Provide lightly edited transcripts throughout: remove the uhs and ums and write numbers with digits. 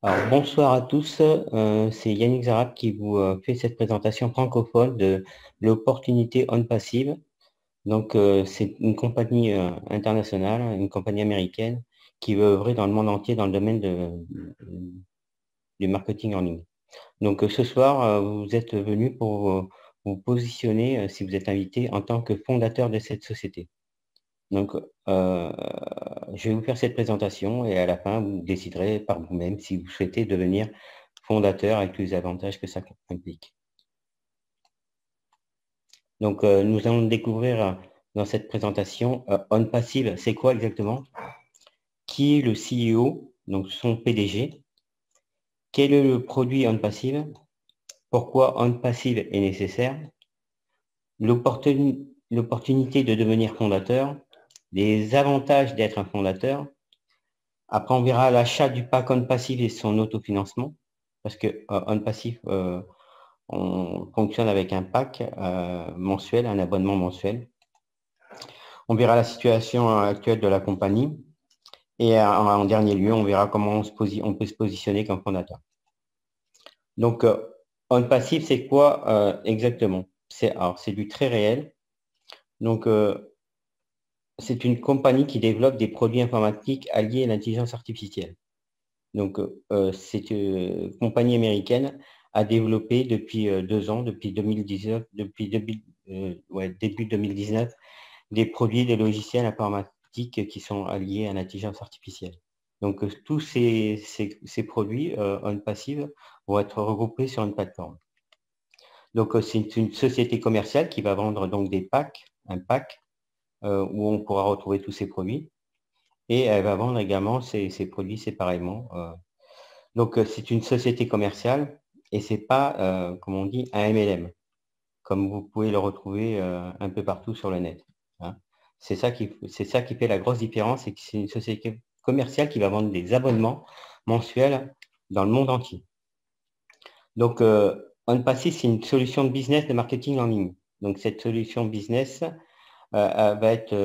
Alors, bonsoir à tous, c'est Yannick Zarab qui vous fait cette présentation francophone de l'opportunité On Passive. Donc, c'est une compagnie internationale, une compagnie américaine qui veut œuvrer dans le monde entier dans le domaine du marketing en ligne. Donc, ce soir, vous êtes venu pour vous positionner, si vous êtes invité, en tant que fondateur de cette société. Donc, je vais vous faire cette présentation et à la fin, vous déciderez par vous-même si vous souhaitez devenir fondateur avec tous les avantages que ça implique. Donc, nous allons découvrir dans cette présentation On Passive, c'est quoi exactement? Qui est le CEO, donc son PDG? Quel est le produit On Passive? Pourquoi On Passive est nécessaire? L'opportunité de devenir fondateur, les avantages d'être un fondateur. Après, on verra l'achat du pack On Passive et son autofinancement, parce que On Passive, on fonctionne avec un pack mensuel, un abonnement mensuel. On verra la situation actuelle de la compagnie et en dernier lieu, on verra comment on peut se positionner comme fondateur. Donc, On Passive, c'est quoi exactement? C'est du très réel. Donc, c'est une compagnie qui développe des produits informatiques alliés à l'intelligence artificielle. Donc, cette compagnie américaine a développé depuis 2 ans, depuis 2019, début 2019, des produits, des logiciels informatiques qui sont alliés à l'intelligence artificielle. Donc, tous ces produits On Passive vont être regroupés sur une plateforme. Donc, c'est une société commerciale qui va vendre donc des packs, un pack, où on pourra retrouver tous ces produits. Et elle va vendre également ces produits séparément. Donc, c'est une société commerciale et c'est pas, comme on dit, un MLM, comme vous pouvez le retrouver un peu partout sur le net. Hein. C'est ça qui fait la grosse différence, c'est que c'est une société commerciale qui va vendre des abonnements mensuels dans le monde entier. Donc, OnPassive, c'est une solution de business de marketing en ligne. Donc, cette solution business va être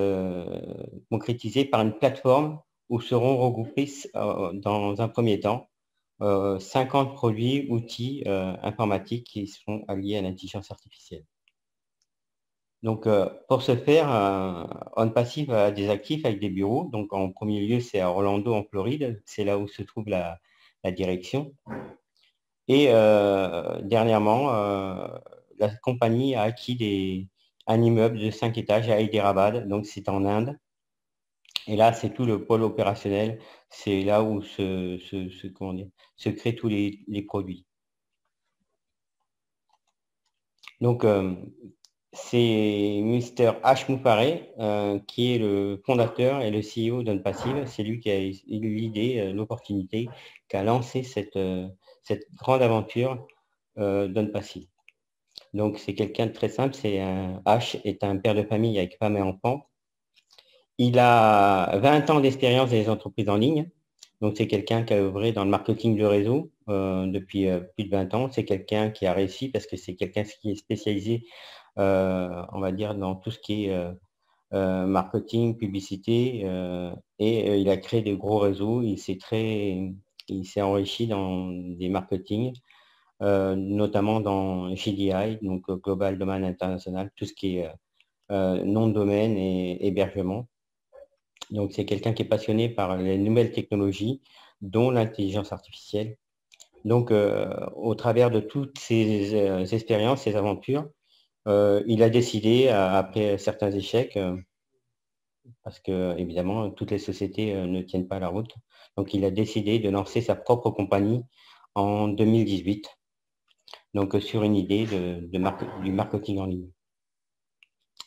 concrétisée par une plateforme où seront regroupés dans un premier temps 50 produits, outils informatiques qui sont alliés à l'intelligence artificielle. Donc, pour ce faire, OnPassive a des actifs avec des bureaux. Donc, en premier lieu, c'est à Orlando, en Floride. C'est là où se trouve la direction. Et dernièrement, la compagnie a acquis un immeuble de 5 étages à Hyderabad. Donc, c'est en Inde. Et là, c'est tout le pôle opérationnel. C'est là où se créent tous les produits. Donc, c'est Mr. H. Moufaré qui est le fondateur et le CEO d'OnPassive. C'est lui qui a eu l'idée, l'opportunité, qui a lancé cette grande aventure d'OnPassive. Donc, c'est quelqu'un de très simple. H est un père de famille avec femme et enfant. Il a 20 ans d'expérience dans les entreprises en ligne. Donc, c'est quelqu'un qui a œuvré dans le marketing de réseau depuis plus de 20 ans. C'est quelqu'un qui a réussi parce que c'est quelqu'un qui est spécialisé, on va dire, dans tout ce qui est marketing, publicité. Et il a créé des gros réseaux. Il s'est enrichi dans des marketing, notamment dans GDI, donc Global Domain International, tout ce qui est nom de domaine et hébergement. Donc, c'est quelqu'un qui est passionné par les nouvelles technologies, dont l'intelligence artificielle. Donc, au travers de toutes ces expériences, ces aventures, il a décidé, après certains échecs, parce que évidemment, toutes les sociétés ne tiennent pas la route, donc il a décidé de lancer sa propre compagnie en 2018, donc sur une idée du marketing en ligne.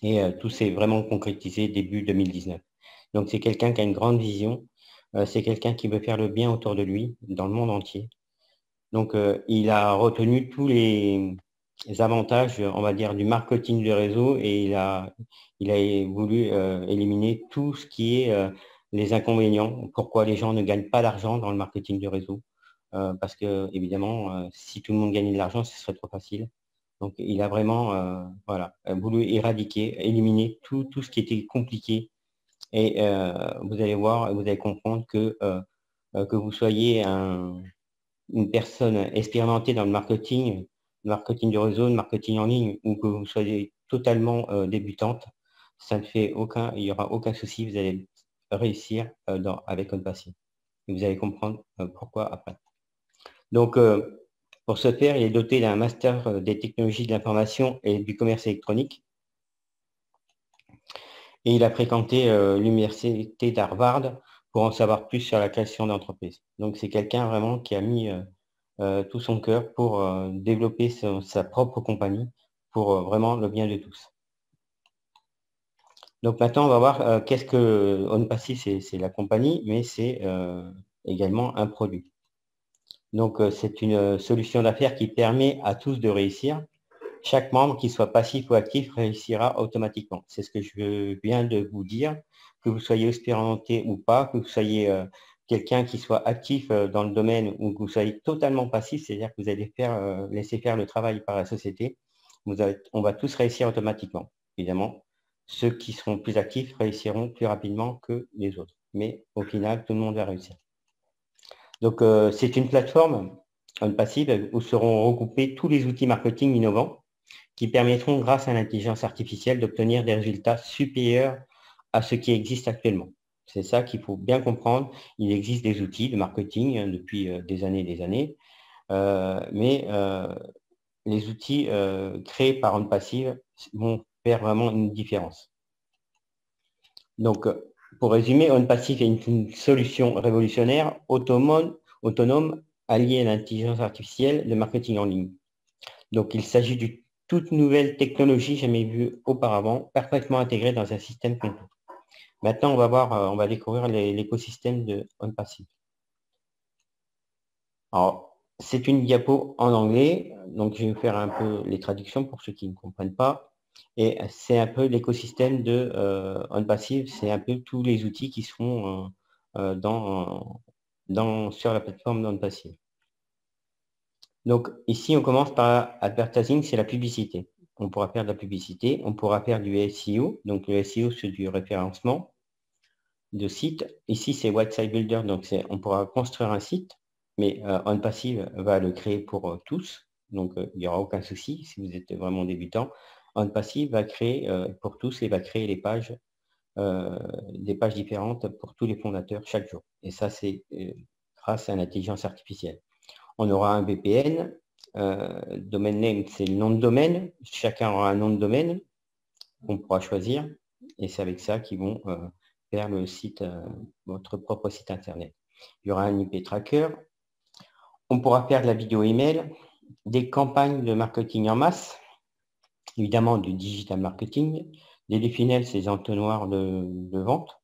Et tout s'est vraiment concrétisé début 2019. Donc, c'est quelqu'un qui a une grande vision. C'est quelqu'un qui veut faire le bien autour de lui, dans le monde entier. Donc, il a retenu tous les avantages, on va dire, du marketing de réseau et il a voulu éliminer tout ce qui est les inconvénients. Pourquoi les gens ne gagnent pas d'argent dans le marketing de réseau. Parce que, évidemment, si tout le monde gagnait de l'argent, ce serait trop facile. Donc, il a vraiment voulu éradiquer, éliminer tout ce qui était compliqué. Et vous allez voir, vous allez comprendre que vous soyez un une personne expérimentée dans le marketing de réseau, le marketing en ligne, ou que vous soyez totalement débutante, ça ne fait il n'y aura aucun souci, vous allez réussir avec OnePassive. Et vous allez comprendre pourquoi après. Donc, pour ce faire, il est doté d'un master des technologies de l'information et du commerce électronique. Et il a fréquenté l'université d'Harvard pour en savoir plus sur la création d'entreprise. Donc, c'est quelqu'un vraiment qui a mis tout son cœur pour développer sa propre compagnie pour vraiment le bien de tous. Donc maintenant, on va voir qu'est-ce que OnePassive, c'est la compagnie, mais c'est également un produit. Donc c'est une solution d'affaires qui permet à tous de réussir. Chaque membre, qu'il soit passif ou actif, réussira automatiquement. C'est ce que je viens de vous dire, que vous soyez expérimenté ou pas, que vous soyez quelqu'un qui soit actif dans le domaine ou que vous soyez totalement passif, c'est-à-dire que vous allez laisser faire le travail par la société, on va tous réussir automatiquement. Évidemment, ceux qui seront plus actifs réussiront plus rapidement que les autres. Mais au final, tout le monde va réussir. Donc, c'est une plateforme OnePassive où seront regroupés tous les outils marketing innovants qui permettront, grâce à l'intelligence artificielle, d'obtenir des résultats supérieurs à ce qui existe actuellement. C'est ça qu'il faut bien comprendre. Il existe des outils de marketing depuis des années, mais les outils créés par OnePassive vont faire vraiment une différence. Donc, pour résumer, OnePassive est une solution révolutionnaire, autonome, alliée à l'intelligence artificielle de marketing en ligne. Donc, il s'agit d'une toute nouvelle technologie jamais vue auparavant, parfaitement intégrée dans un système complet. Maintenant, on va découvrir l'écosystème de OnePassive. Alors, c'est une diapo en anglais, donc je vais faire un peu les traductions pour ceux qui ne comprennent pas. Et c'est un peu l'écosystème de OnePassive, c'est un peu tous les outils qui seront sur la plateforme d'OnePassive. Donc ici, on commence par advertising, c'est la publicité. On pourra faire de la publicité, on pourra faire du SEO. Donc le SEO, c'est du référencement de site. Ici, c'est Website Builder, donc on pourra construire un site, mais OnePassive va le créer pour tous. Donc il n'y aura aucun souci si vous êtes vraiment débutant. OnePassive va créer pour tous et va créer des pages différentes pour tous les fondateurs chaque jour. Et ça, c'est grâce à l'intelligence artificielle. On aura un VPN, domain name, c'est le nom de domaine. Chacun aura un nom de domaine qu'on pourra choisir. Et c'est avec ça qu'ils vont faire le site, votre propre site internet. Il y aura un IP tracker. On pourra faire de la vidéo email, des campagnes de marketing en masse, évidemment du digital marketing, des funnels, ces entonnoirs de vente.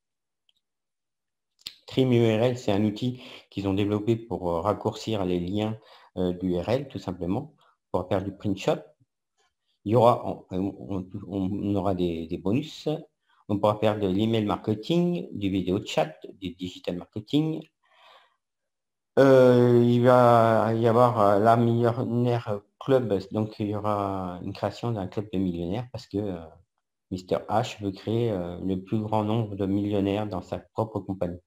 Trim URL, c'est un outil qu'ils ont développé pour raccourcir les liens d'URL, tout simplement, pour faire du print shot. Il y aura, on aura des bonus. On pourra faire de l'email marketing, du vidéo chat, du digital marketing. Il va y avoir la millionnaire club, donc il y aura une création d'un club de millionnaires parce que Mr. H veut créer le plus grand nombre de millionnaires dans sa propre compagnie.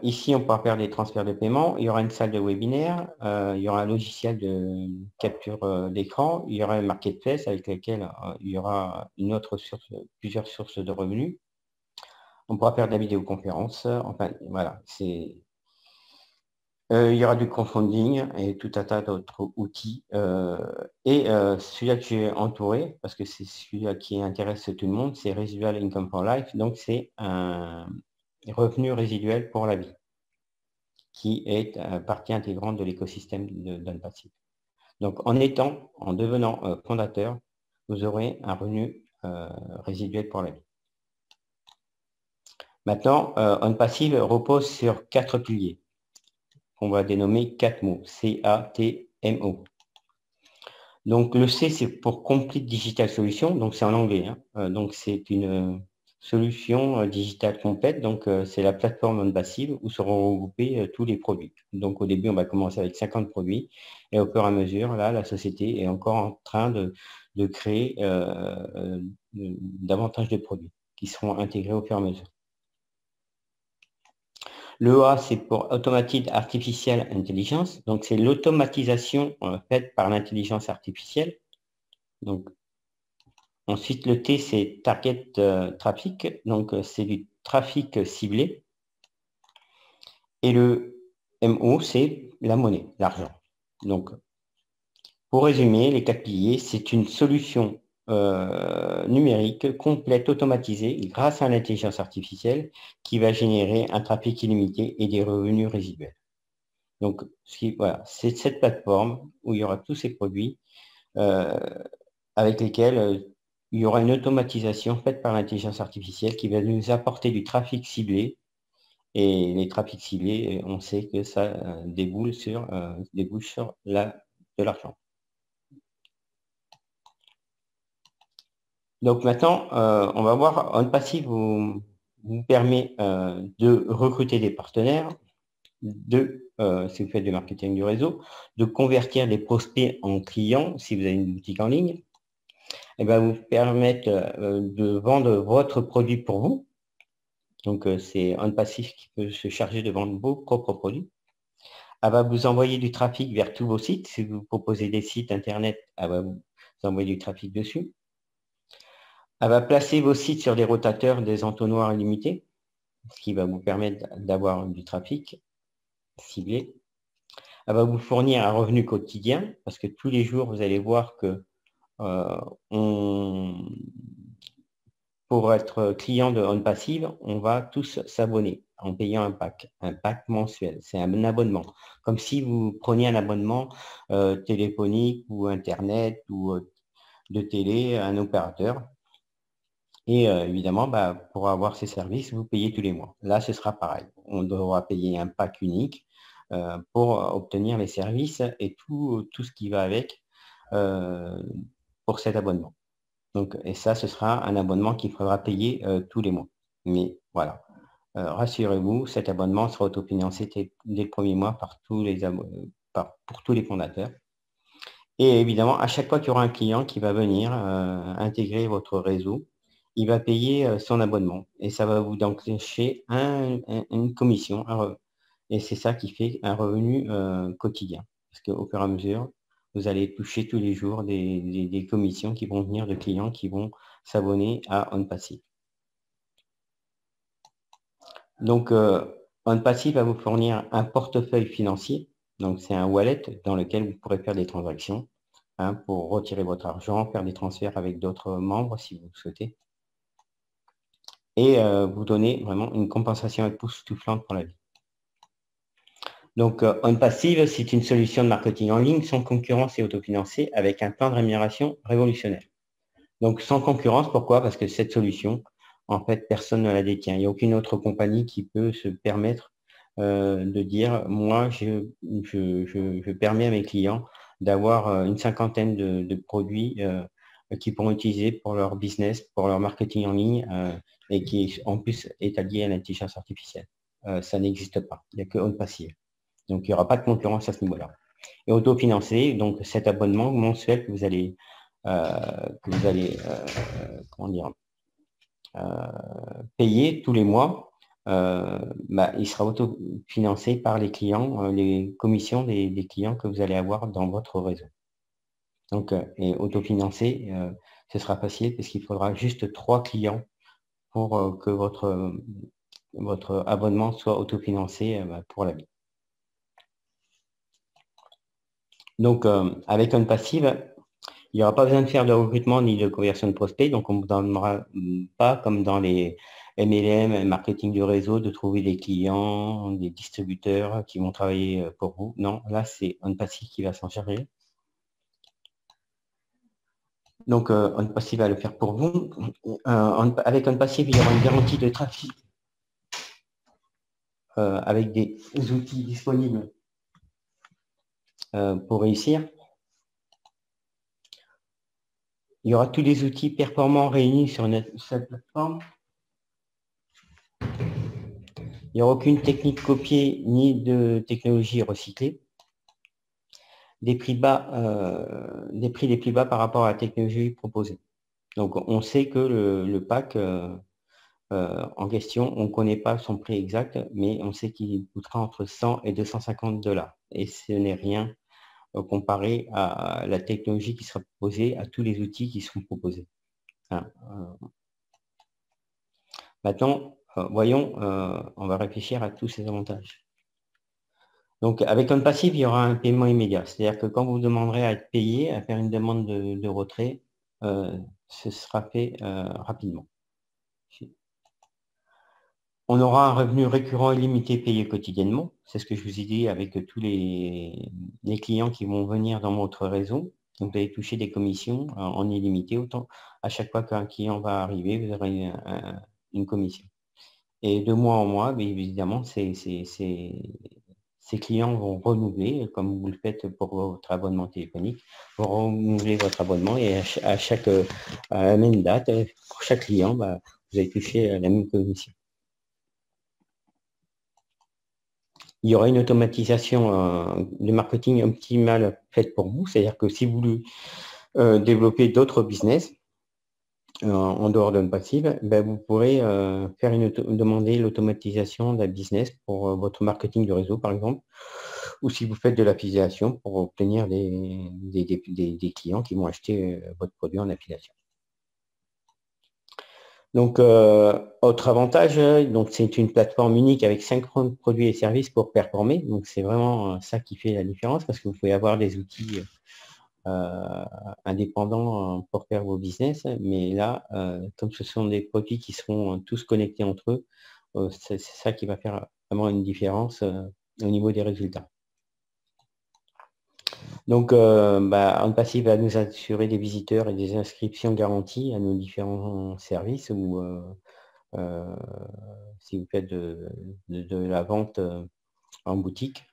Ici, on pourra faire des transferts de paiement. Il y aura une salle de webinaire. Il y aura un logiciel de capture d'écran. Il y aura un marketplace avec lequel il y aura plusieurs sources de revenus. On pourra faire de la vidéoconférence. Enfin, voilà. Il y aura du crowdfunding et tout un tas d'autres outils. Celui-là que j'ai entouré, parce que c'est celui-là qui intéresse tout le monde, c'est Residual Income for Life. Donc, c'est un revenu résiduel pour la vie, qui est partie intégrante de l'écosystème d'OnePassive. Donc, en devenant fondateur, vous aurez un revenu résiduel pour la vie. Maintenant, OnePassive repose sur 4 piliers, qu'on va dénommer 4 mots, C-A-T-M-O. Donc, le C, c'est pour Complete Digital Solution, donc c'est en anglais. Donc, c'est une solution digitale complète, donc c'est la plateforme OnePassive où seront regroupés tous les produits. Donc au début, on va commencer avec 50 produits et au fur et à mesure, là, la société est encore en train de créer davantage de produits qui seront intégrés au fur et à mesure. Le A, c'est pour Automated Artificial Intelligence. Donc, c'est l'automatisation faite par l'intelligence artificielle. Donc, ensuite, le T, c'est Target Traffic. Donc, c'est du trafic ciblé. Et le MO, c'est la monnaie, l'argent. Donc, pour résumer, les 4 piliers, c'est une solution numérique complète, automatisée, grâce à l'intelligence artificielle, qui va générer un trafic illimité et des revenus résiduels. Donc, voilà, c'est cette plateforme où il y aura tous ces produits avec lesquels il y aura une automatisation faite par l'intelligence artificielle qui va nous apporter du trafic ciblé. Et les trafics ciblés, on sait que ça débouche sur de l'argent. Donc maintenant, on va voir, OnPassive vous permet de recruter des partenaires, si vous faites du marketing du réseau, de convertir des prospects en clients si vous avez une boutique en ligne, et va vous permettre de vendre votre produit pour vous. Donc c'est OnPassive qui peut se charger de vendre vos propres produits. Elle va vous envoyer du trafic vers tous vos sites. Si vous proposez des sites internet, elle va vous envoyer du trafic dessus. Elle va placer vos sites sur des rotateurs, des entonnoirs illimités, ce qui va vous permettre d'avoir du trafic ciblé. Elle va vous fournir un revenu quotidien, parce que tous les jours, vous allez voir que pour être client de OnPassive, on va tous s'abonner en payant un pack mensuel. C'est un abonnement. Comme si vous preniez un abonnement téléphonique ou Internet ou de télé à un opérateur. Et évidemment, pour avoir ces services, vous payez tous les mois. Là, ce sera pareil. On devra payer un pack unique pour obtenir les services et tout ce qui va avec pour cet abonnement. Donc, et ça, ce sera un abonnement qu'il faudra payer tous les mois. Mais voilà, rassurez-vous, cet abonnement sera autofinancé dès le premier mois par pour tous les fondateurs. Et évidemment, à chaque fois qu'il y aura un client qui va venir intégrer votre réseau, il va payer son abonnement. Et ça va vous déclencher une commission. Et c'est ça qui fait un revenu quotidien. Parce qu'au fur et à mesure, vous allez toucher tous les jours des commissions qui vont venir de clients qui vont s'abonner à OnPassive. Donc, OnPassive va vous fournir un portefeuille financier. Donc, c'est un wallet dans lequel vous pourrez faire des transactions pour retirer votre argent, faire des transferts avec d'autres membres si vous le souhaitez. Et vous donner vraiment une compensation époustouflante pour la vie. Donc, OnPassive, c'est une solution de marketing en ligne sans concurrence et autofinancée avec un plan de rémunération révolutionnaire. Donc, sans concurrence, pourquoi? Parce que cette solution, en fait, personne ne la détient. Il n'y a aucune autre compagnie qui peut se permettre de dire, moi, je permets à mes clients d'avoir une cinquantaine de produits qu'ils pourront utiliser pour leur business, pour leur marketing en ligne et qui, en plus, est allié à l'intelligence artificielle. Ça n'existe pas. Il n'y a que OnPassive. Donc, il n'y aura pas de concurrence à ce niveau-là. Et autofinancé, donc cet abonnement mensuel que vous allez comment dire, payer tous les mois, il sera autofinancé par les clients, les commissions des clients que vous allez avoir dans votre réseau. Donc, et autofinancé, ce sera facile parce qu'il faudra juste 3 clients pour que votre abonnement soit autofinancé pour la vie. Donc, avec OnPassive, il n'y aura pas besoin de faire de recrutement ni de conversion de prospects, donc on ne vous donnera pas, comme dans les MLM, marketing du réseau, de trouver des clients, des distributeurs qui vont travailler pour vous. Non, là, c'est OnPassive qui va s'en charger. Donc, OnPassive va le faire pour vous. Avec OnPassive, il y aura une garantie de trafic avec des outils disponibles pour réussir. Il y aura tous les outils performants réunis sur cette plateforme. Il n'y aura aucune technique copiée ni de technologie recyclée. Des prix les plus bas par rapport à la technologie proposée. Donc, on sait que le pack en question. On ne connaît pas son prix exact, mais on sait qu'il coûtera entre 100 et 250 $. Et ce n'est rien comparé à la technologie qui sera proposée, à tous les outils qui seront proposés. Hein, maintenant, voyons, on va réfléchir à tous ces avantages. Donc, avec OnPassive, il y aura un paiement immédiat. C'est-à-dire que quand vous demanderez à être payé, à faire une demande de retrait, ce sera fait rapidement. On aura un revenu récurrent illimité payé quotidiennement. C'est ce que je vous ai dit avec tous les clients qui vont venir dans votre réseau. Donc, vous allez toucher des commissions en illimité. Autant à chaque fois qu'un client va arriver, vous aurez une commission. Et de mois en mois, bien évidemment, ces clients vont renouveler, comme vous le faites pour votre abonnement téléphonique, vont renouveler votre abonnement et à la même date, pour chaque client, vous allez toucher la même commission. Il y aura une automatisation de marketing optimale faite pour vous, c'est-à-dire que si vous voulez développer d'autres business en dehors d'OnPassive, vous pourrez demander l'automatisation d'un business pour votre marketing de réseau, par exemple, ou si vous faites de l'affiliation pour obtenir des clients qui vont acheter votre produit en affiliation. Donc, autre avantage, donc c'est une plateforme unique avec 50 produits et services pour performer. Donc, c'est vraiment ça qui fait la différence parce que vous pouvez avoir des outils indépendants pour faire vos business. Mais là, comme ce sont des produits qui seront tous connectés entre eux, c'est ça qui va faire vraiment une différence au niveau des résultats. Donc, OnPassive va nous assurer des visiteurs et des inscriptions garanties à nos différents services ou si vous faites de la vente en boutique,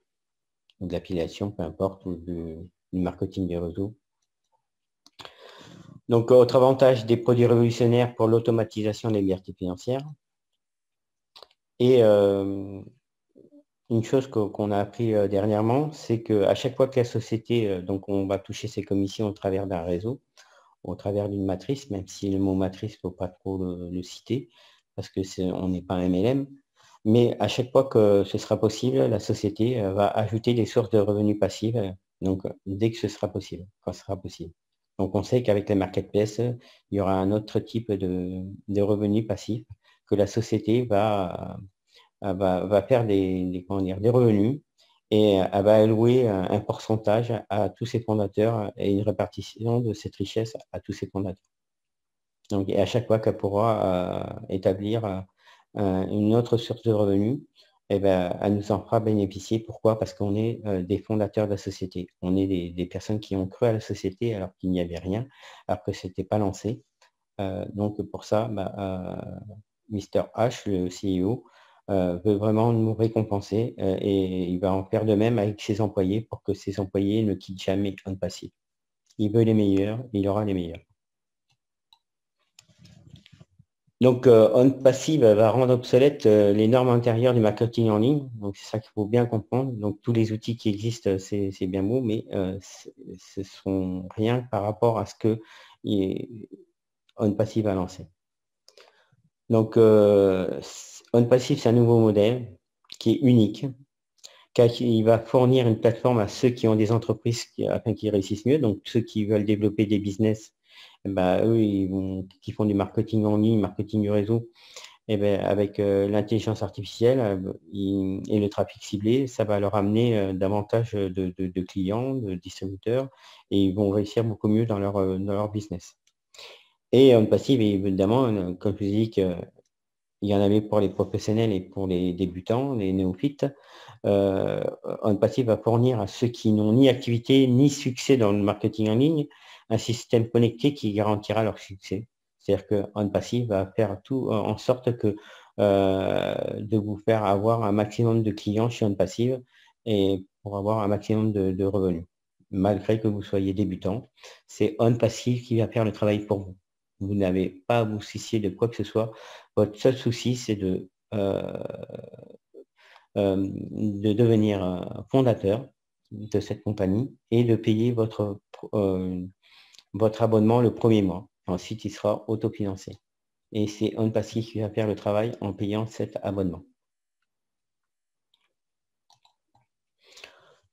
ou de l'affiliation, peu importe, ou du marketing des réseaux. Donc, autre avantage, des produits révolutionnaires pour l'automatisation des libertés financières. Et une chose qu'on a appris dernièrement, c'est qu'à chaque fois que la société, donc on va toucher ses commissions au travers d'un réseau, au travers d'une matrice, même si le mot matrice, il ne faut pas trop le citer, parce que on n'est pas un MLM, mais à chaque fois que ce sera possible, la société va ajouter des sources de revenus passifs, donc dès que ce sera possible, quand ce sera possible. Donc on sait qu'avec les marketplaces, il y aura un autre type de revenus passifs que la société va faire des revenus et elle va allouer un pourcentage à tous ses fondateurs et une répartition de cette richesse à tous ses fondateurs. Donc, et à chaque fois qu'elle pourra établir une autre source de revenus, elle nous en fera bénéficier. Pourquoi? Parce qu'on est des fondateurs de la société. On est des personnes qui ont cru à la société alors qu'il n'y avait rien, alors que ce n'était pas lancé. Donc, pour ça, Mr. H, le CEO, veut vraiment nous récompenser et il va en faire de même avec ses employés pour que ses employés ne quittent jamais OnPassive. Il veut les meilleurs, il aura les meilleurs. Donc, OnPassive va rendre obsolète les normes intérieures du marketing en ligne. Donc, c'est ça qu'il faut bien comprendre. Donc, tous les outils qui existent, c'est bien beau, mais ce ne sont rien par rapport à ce que OnPassive a lancé. Donc, OnPassive, c'est un nouveau modèle qui est unique, car il va fournir une plateforme à ceux qui ont des entreprises afin qu'ils réussissent mieux. Donc, ceux qui veulent développer des business, eux, qui font du marketing en ligne, marketing du réseau, avec l'intelligence artificielle et le trafic ciblé, ça va leur amener davantage de clients, de distributeurs, et ils vont réussir beaucoup mieux dans leur business. Et OnPassive, évidemment, comme je vous dis, il y en avait pour les professionnels et pour les débutants, les néophytes. OnPassive va fournir à ceux qui n'ont ni activité ni succès dans le marketing en ligne un système connecté qui garantira leur succès. C'est-à-dire que OnPassive va faire tout en sorte que de vous faire avoir un maximum de clients chez OnPassive et pour avoir un maximum de revenus. Malgré que vous soyez débutant, c'est OnPassive qui va faire le travail pour vous. Vous n'avez pas à vous soucier de quoi que ce soit. Votre seul souci, c'est de devenir fondateur de cette compagnie et de payer votre abonnement le premier mois. Ensuite, il sera autofinancé. et c'est OnPassive qui va faire le travail en payant cet abonnement.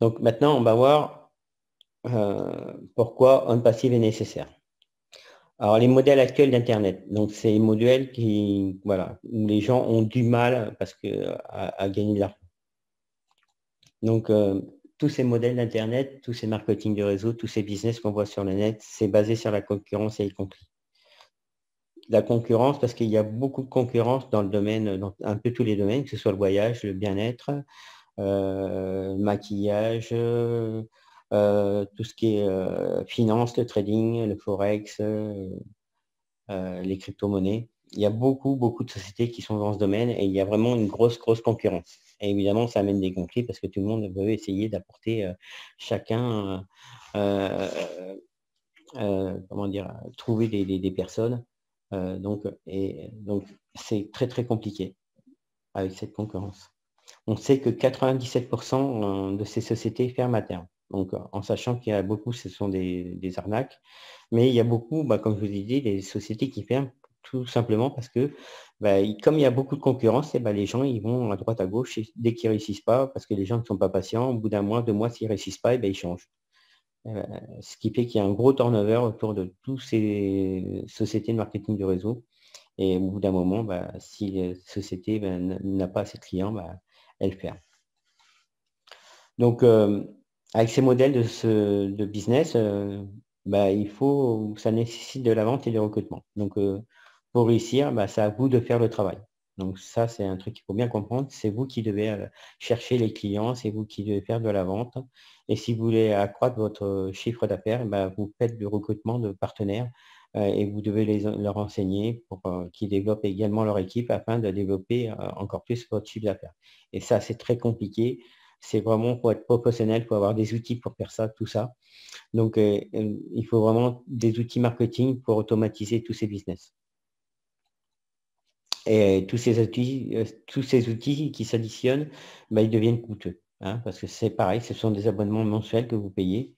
Donc maintenant, on va voir pourquoi OnPassive est nécessaire. Alors, les modèles actuels d'Internet, donc c'est les modèles qui, voilà, où les gens ont du mal parce que, à gagner de l'argent. Donc, tous ces modèles d'Internet, tous ces marketing de réseau, tous ces business qu'on voit sur le net, c'est basé sur la concurrence et y compris. La concurrence, parce qu'il y a beaucoup de concurrence dans le domaine, dans un peu tous les domaines, que ce soit le voyage, le bien-être, le maquillage, tout ce qui est finance, le trading, le forex, les crypto-monnaies. Il y a beaucoup de sociétés qui sont dans ce domaine et il y a vraiment une grosse concurrence. Et évidemment, ça amène des conflits parce que tout le monde veut essayer d'apporter chacun, comment dire, trouver des personnes. Donc, c'est très compliqué avec cette concurrence. On sait que 97% de ces sociétés ferment à terme. Donc, en sachant qu'il y a beaucoup, ce sont des arnaques, mais il y a beaucoup, comme je vous ai dit, des sociétés qui ferment tout simplement parce que, comme il y a beaucoup de concurrence, les gens ils vont à droite à gauche et dès qu'ils ne réussissent pas, parce que les gens ne sont pas patients, au bout d'un mois, 2 mois, s'ils ne réussissent pas, ils changent. Ce qui fait qu'il y a un gros turnover autour de toutes ces sociétés de marketing de réseau. Et au bout d'un moment, si la société n'a pas assez de clients, elle ferme. Donc, avec ces modèles de business, ça nécessite de la vente et du recrutement. Donc, pour réussir, c'est à vous de faire le travail. Donc, ça, c'est un truc qu'il faut bien comprendre. C'est vous qui devez chercher les clients, c'est vous qui devez faire de la vente. Et si vous voulez accroître votre chiffre d'affaires, vous faites du recrutement de partenaires et vous devez leur enseigner pour qu'ils développent également leur équipe afin de développer encore plus votre chiffre d'affaires. Et ça, c'est très compliqué. C'est vraiment pour être professionnel, il faut avoir des outils pour faire ça, tout ça. Donc, il faut vraiment des outils marketing pour automatiser tous ces business. Et tous ces outils qui s'additionnent, ils deviennent coûteux. Hein, parce que c'est pareil, ce sont des abonnements mensuels que vous payez.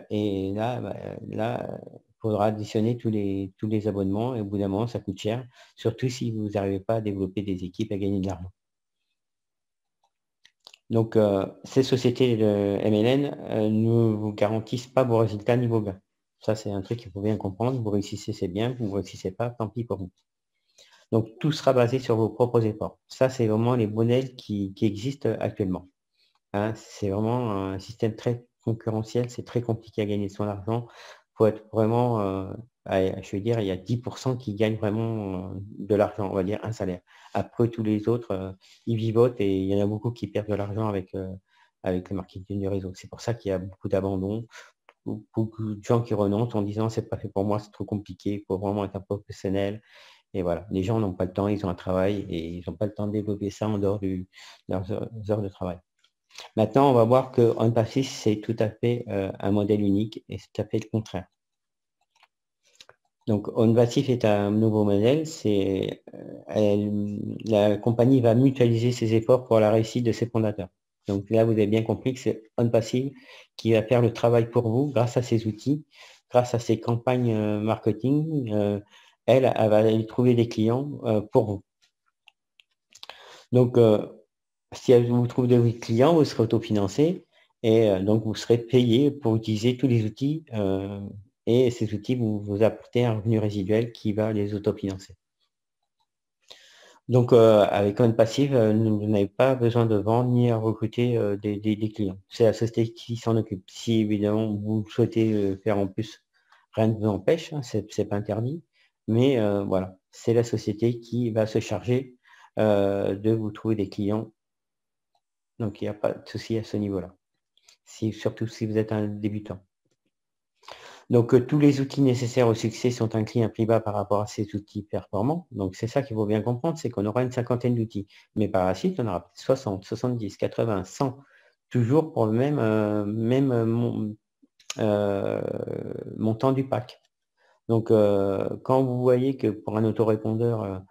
Et là, il faudra additionner tous les abonnements et au bout d'un moment, ça coûte cher, surtout si vous n'arrivez pas à développer des équipes à gagner de l'argent. Donc, ces sociétés de MLN ne vous garantissent pas vos résultats niveau gain. Ça, c'est un truc qu'il faut bien comprendre. Vous réussissez, c'est bien. Vous ne réussissez pas, tant pis pour vous. Donc, tout sera basé sur vos propres efforts. Ça, c'est vraiment les modèles qui existent actuellement. Hein, c'est vraiment un système très concurrentiel. C'est très compliqué à gagner son argent. Il faut être vraiment, je veux dire, il y a 10% qui gagnent vraiment de l'argent, on va dire un salaire. Après, tous les autres, ils vivotent et il y en a beaucoup qui perdent de l'argent avec le marketing du réseau. C'est pour ça qu'il y a beaucoup d'abandon, beaucoup de gens qui renoncent en disant c'est pas fait pour moi, c'est trop compliqué, il faut vraiment être un professionnel. Et voilà, les gens n'ont pas le temps, ils ont un travail et ils n'ont pas le temps de développer ça en dehors de leurs heures de travail. Maintenant, on va voir que OnPassive, c'est tout à fait un modèle unique et c'est tout à fait le contraire. Donc, OnPassive est un nouveau modèle. La compagnie va mutualiser ses efforts pour la réussite de ses fondateurs. Donc là, vous avez bien compris que c'est OnPassive qui va faire le travail pour vous grâce à ses outils, grâce à ses campagnes marketing. Elle va aller trouver des clients pour vous. Donc, si elle vous trouve des clients, vous serez autofinancé et donc vous serez payé pour utiliser tous les outils et ces outils vous apporter un revenu résiduel qui va les autofinancer. Donc, avec OnPassive, vous n'avez pas besoin de vendre ni à recruter des clients. C'est la société qui s'en occupe. Si évidemment vous souhaitez faire en plus, rien ne vous empêche, hein, c'est pas interdit. Mais voilà, c'est la société qui va se charger de vous trouver des clients. Donc, il n'y a pas de souci à ce niveau-là. Surtout si vous êtes un débutant. Donc, tous les outils nécessaires au succès sont inclus un prix bas par rapport à ces outils performants. Donc, c'est ça qu'il faut bien comprendre, c'est qu'on aura une cinquantaine d'outils. Mais par la suite, on aura 60, 70, 80, 100, toujours pour le même montant du pack. Donc, quand vous voyez que pour un autorépondeur,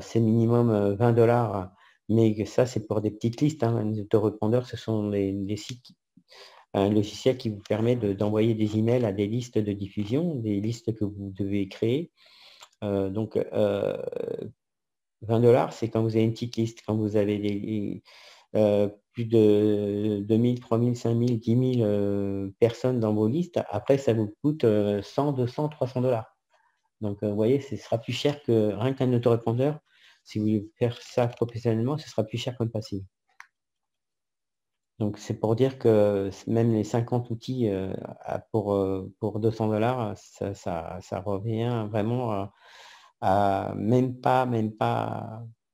c'est minimum 20 $, mais que ça, c'est pour des petites listes. Hein. Les autorépondeurs, ce sont des sites, un logiciel qui vous permet d'envoyer des emails à des listes de diffusion, des listes que vous devez créer. Donc, 20 $, c'est quand vous avez une petite liste, quand vous avez plus de 2000, 3000, 5000, 10 000 personnes dans vos listes. Après, ça vous coûte 100, 200, 300 $. Donc, vous voyez, ce sera plus cher que rien qu'un autorépondeur. Si vous voulez faire ça professionnellement, ce sera plus cher qu'un passive. Donc, c'est pour dire que même les 50 outils pour 200 $, ça revient vraiment à même pas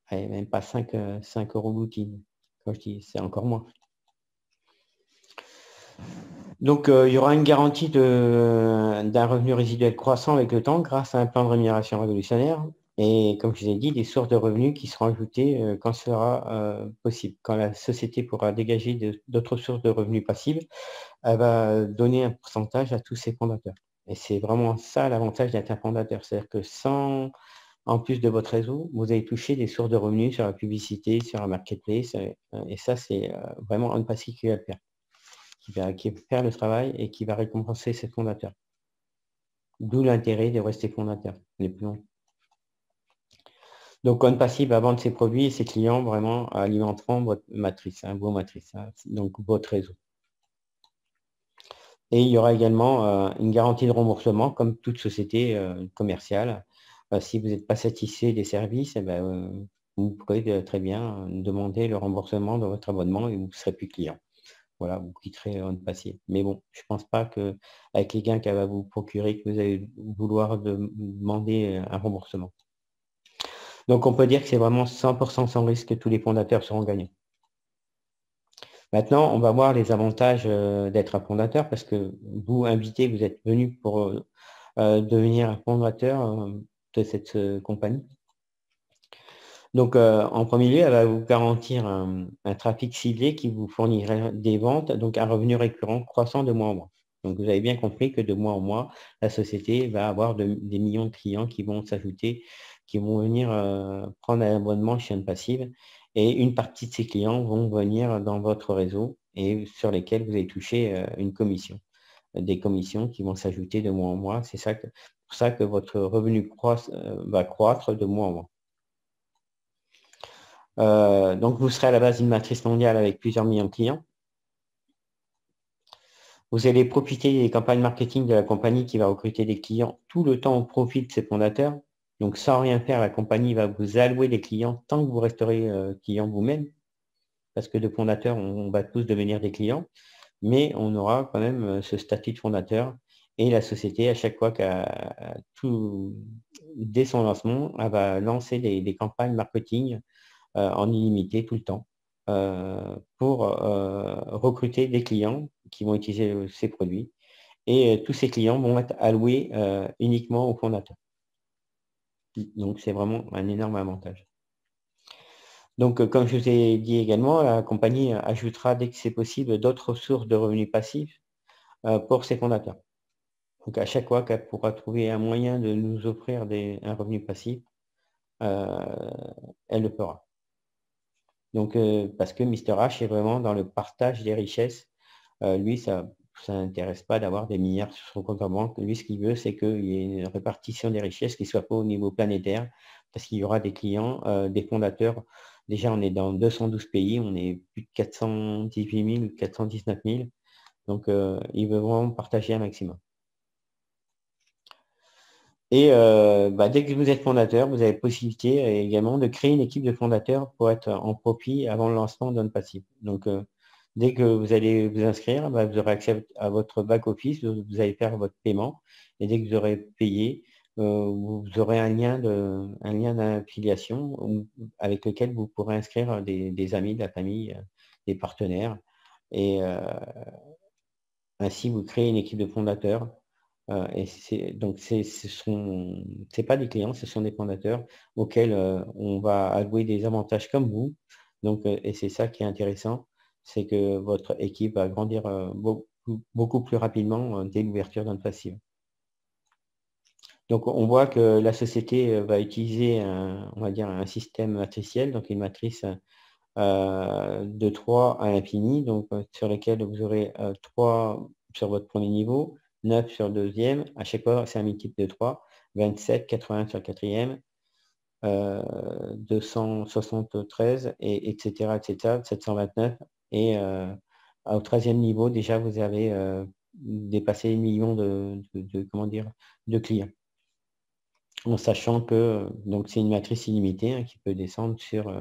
5 € l'outil. Quand je dis, c'est encore moins. Donc, il y aura une garantie d'un revenu résiduel croissant avec le temps grâce à un plan de rémunération révolutionnaire. Et comme je vous ai dit, des sources de revenus qui seront ajoutées quand ce sera possible. Quand la société pourra dégager d'autres sources de revenus passifs, elle va donner un pourcentage à tous ses fondateurs. Et c'est vraiment ça l'avantage d'être un fondateur. C'est-à-dire que en plus de votre réseau, vous allez toucher des sources de revenus sur la publicité, sur la marketplace. Et ça, c'est vraiment un passif qui va le faire. Qui va faire le travail et qui va récompenser ses fondateurs. D'où l'intérêt de rester fondateur les plus longs. Donc, OnPassive va vendre ses produits et ses clients vraiment alimenteront votre matrice, vos matrices, donc votre réseau. Et il y aura également une garantie de remboursement, comme toute société commerciale. Si vous n'êtes pas satisfait des services, vous pourrez très bien demander le remboursement de votre abonnement et vous ne serez plus client. Voilà, vous quitterez OnPassive. Mais bon, je ne pense pas qu'avec les gains qu'elle va vous procurer, que vous allez vouloir demander un remboursement. Donc, on peut dire que c'est vraiment 100% sans risque que tous les fondateurs seront gagnants. Maintenant, on va voir les avantages d'être un fondateur parce que vous, invité, vous êtes venu pour devenir un fondateur de cette compagnie. Donc, en premier lieu, elle va vous garantir un trafic ciblé qui vous fournirait des ventes, donc un revenu récurrent croissant de mois en mois. Donc, vous avez bien compris que de mois en mois, la société va avoir des millions de clients qui vont s'ajouter, qui vont venir prendre un abonnement chez OnPassive. Et une partie de ces clients vont venir dans votre réseau et sur lesquels vous allez toucher une commission. Des commissions qui vont s'ajouter de mois en mois. C'est pour ça que votre revenu va croître de mois en mois. Donc, vous serez à la base d'une matrice mondiale avec plusieurs millions de clients. Vous allez profiter des campagnes marketing de la compagnie qui va recruter des clients tout le temps au profit de ses fondateurs. Donc, sans rien faire, la compagnie va vous allouer des clients tant que vous resterez client vous-même. Parce que de fondateurs, on va tous devenir des clients. Mais on aura quand même ce statut de fondateur. Et la société, à chaque fois dès son lancement, elle va lancer des campagnes marketing en illimité tout le temps pour recruter des clients qui vont utiliser ces produits. Et tous ces clients vont être alloués uniquement aux fondateurs. Donc, c'est vraiment un énorme avantage. Donc, comme je vous ai dit également, la compagnie ajoutera dès que c'est possible d'autres sources de revenus passifs pour ses fondateurs. Donc, à chaque fois qu'elle pourra trouver un moyen de nous offrir un revenu passif, elle le fera. Donc, parce que Mr H est vraiment dans le partage des richesses. Lui, ça n'intéresse pas d'avoir des milliards sur son compte en banque. Lui, ce qu'il veut, c'est qu'il y ait une répartition des richesses qui ne soit pas au niveau planétaire, parce qu'il y aura des clients, des fondateurs. Déjà, on est dans 212 pays, on est plus de 418 000 ou 419 000. Donc, il veut vraiment partager un maximum. Et dès que vous êtes fondateur, vous avez la possibilité également de créer une équipe de fondateurs pour être en profit avant le lancement d'OnPassive. Donc, dès que vous allez vous inscrire, vous aurez accès à votre back-office, vous allez faire votre paiement. Et dès que vous aurez payé, vous aurez un lien d'affiliation avec lequel vous pourrez inscrire des amis, de la famille, des partenaires. Et ainsi, vous créez une équipe de fondateurs. Donc, c'est pas des clients, ce sont des fondateurs auxquels on va allouer des avantages comme vous. Donc, et c'est ça qui est intéressant, c'est que votre équipe va grandir beaucoup plus rapidement dès l'ouverture d'OnPassive. Donc, on voit que la société va utiliser on va dire un système matriciel, donc une matrice de 3 à l'infini, donc sur lesquels vous aurez 3 sur votre premier niveau, 9 sur le deuxième, à chaque fois c'est un multiple de 3, 27, 80 sur le quatrième, 273, et etc., 729. Et au 13e niveau, déjà, vous avez dépassé les millions comment dire, de clients. En sachant que donc c'est une matrice illimitée, hein, qui peut descendre sur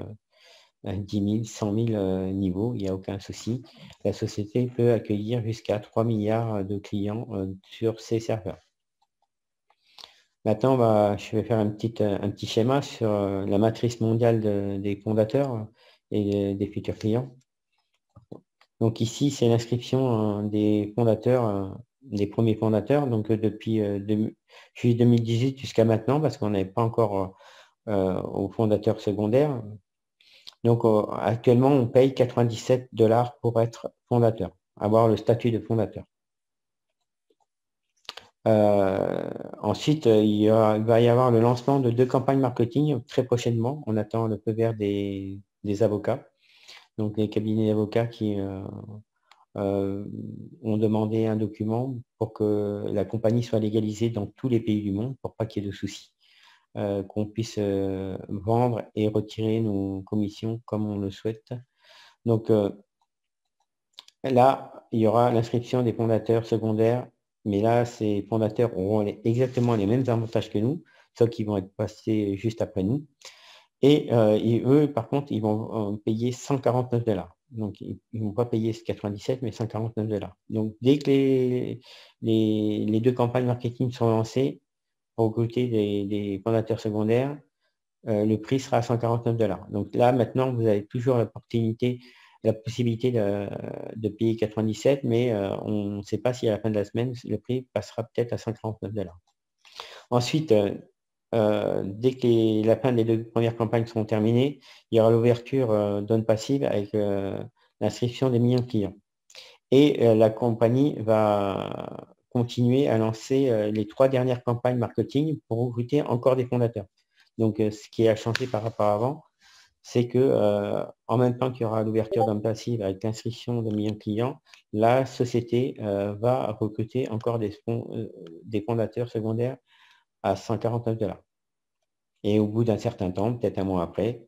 10 000, 100 000 niveaux, il n'y a aucun souci. La société peut accueillir jusqu'à 3 milliards de clients sur ses serveurs. Maintenant, je vais faire un petit schéma sur la matrice mondiale des fondateurs et des futurs clients. Donc ici, c'est l'inscription des fondateurs, des premiers fondateurs, donc depuis juillet 2018 jusqu'à maintenant, parce qu'on n'avait pas encore aux fondateurs secondaires. Donc actuellement, on paye 97 $ pour être fondateur, avoir le statut de fondateur. Ensuite, il va y avoir le lancement de 2 campagnes marketing très prochainement. On attend le feu vert des avocats. Donc les cabinets d'avocats qui ont demandé un document pour que la compagnie soit légalisée dans tous les pays du monde, pour pas qu'il y ait de soucis, qu'on puisse vendre et retirer nos commissions comme on le souhaite. Donc là, il y aura l'inscription des fondateurs secondaires, mais là, ces fondateurs auront exactement les mêmes avantages que nous, sauf qu'ils vont être passés juste après nous. Et eux, par contre, ils vont payer 149 $. Donc, ils ne vont pas payer 97, mais 149 $. Donc, dès que les 2 campagnes marketing sont lancées, pour recruter des fondateurs secondaires, le prix sera à 149 $. Donc là, maintenant, vous avez toujours l'opportunité, la possibilité de payer 97, mais on ne sait pas si à la fin de la semaine, le prix passera peut-être à 149 $. Ensuite, dès que la fin des 2 premières campagnes seront terminées, il y aura l'ouverture d'OnPassive avec l'inscription des millions de clients. Et la compagnie va continuer à lancer les 3 dernières campagnes marketing pour recruter encore des fondateurs. Donc, ce qui a changé par rapport à avant, c'est que en même temps qu'il y aura l'ouverture d'OnPassive avec l'inscription de millions de clients, la société va recruter encore des fondateurs secondaires à 149 $. Et au bout d'un certain temps, peut-être un mois après,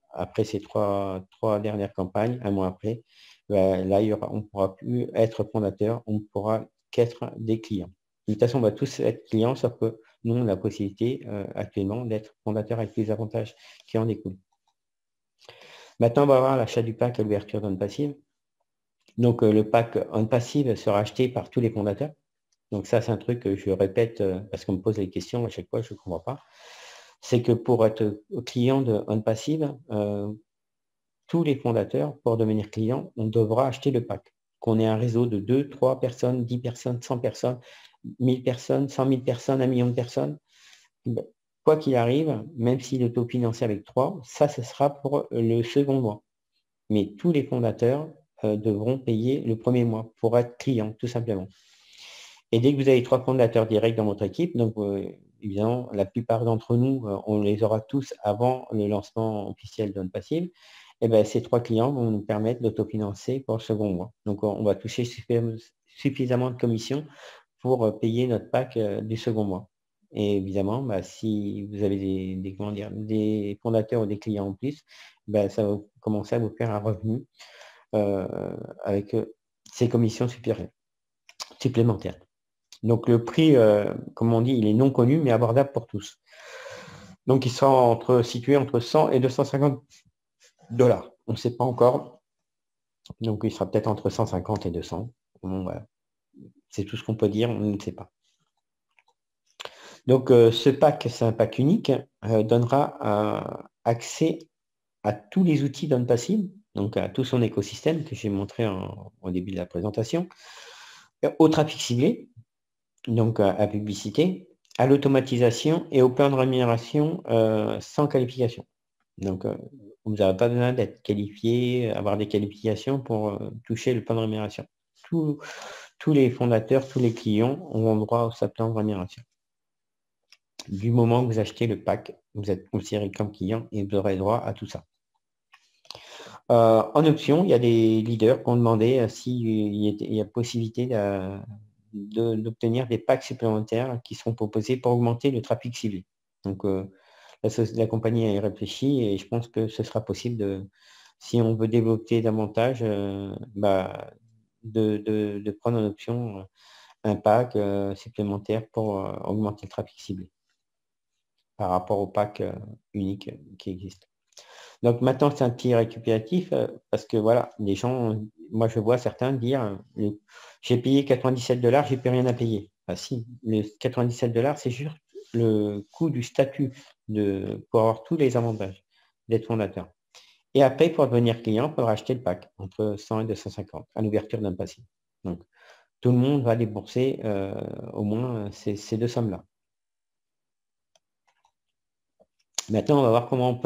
après ces trois dernières campagnes, un mois après, là, on ne pourra plus être fondateur, on ne pourra qu'être des clients. De toute façon, on va tous être clients, sauf que nous, on a la possibilité actuellement d'être fondateur avec les avantages qui en découlent. Maintenant, on va voir l'achat du pack à l'ouverture d'OnPassive. Donc, le pack OnPassive sera acheté par tous les fondateurs. Donc ça, c'est un truc que je répète parce qu'on me pose les questions à chaque fois, je ne comprends pas. C'est que pour être client de OnPassive, tous les fondateurs, pour devenir client, on devra acheter le pack. Qu'on ait un réseau de 2, 3 personnes, 10 personnes, 100 personnes, 1000 personnes, 100 000 personnes, 1 million de personnes, quoi qu'il arrive, même s'il est autofinancé avec 3, ça, ce sera pour le second mois. Mais tous les fondateurs devront payer le premier mois pour être client, tout simplement. Et dès que vous avez 3 fondateurs directs dans votre équipe, donc évidemment, la plupart d'entre nous, on les aura tous avant le lancement officiel d'OnPassive, et bien ces 3 clients vont nous permettre d'autofinancer pour le second mois. Donc on va toucher suffisamment de commissions pour payer notre pack du second mois. Et évidemment, si vous avez des fondateurs ou des clients en plus, ça va commencer à vous faire un revenu avec ces commissions supplémentaires. Donc le prix, comme on dit, il est non connu, mais abordable pour tous. Donc il sera situé entre 100 et 250 $. On ne sait pas encore. Donc il sera peut-être entre 150 et 200. Bon, voilà. C'est tout ce qu'on peut dire, on ne sait pas. Donc ce pack, c'est un pack unique, donnera accès à tous les outils d'OnPassive, donc à tout son écosystème que j'ai montré au début de la présentation, au trafic ciblé, donc à publicité, à l'automatisation et au plan de rémunération sans qualification. Donc, vous n'avez pas besoin d'être qualifié, avoir des qualifications pour toucher le plan de rémunération. Tous les fondateurs, tous les clients ont droit à ce plan de rémunération. Du moment que vous achetez le pack, vous êtes considéré comme client et vous aurez droit à tout ça. En option, il y a des leaders qui ont demandé s'il y a possibilité d'obtenir des packs supplémentaires qui seront proposés pour augmenter le trafic ciblé. Donc, la compagnie a y réfléchi et je pense que ce sera possible si on veut développer davantage, de prendre en option un pack supplémentaire pour augmenter le trafic ciblé par rapport au pack unique qui existe. Donc maintenant, c'est un petit récupératif parce que voilà, les gens, moi je vois certains dire j'ai payé 97 $, j'ai plus rien à payer. Ah si, les 97 $, c'est juste le coût du statut pour avoir tous les avantages d'être fondateur. Et après, pour devenir client, il faudra acheter le pack entre 100 et 250 à l'ouverture d'un passif. Donc tout le monde va débourser au moins ces deux sommes-là. Maintenant, on va voir comment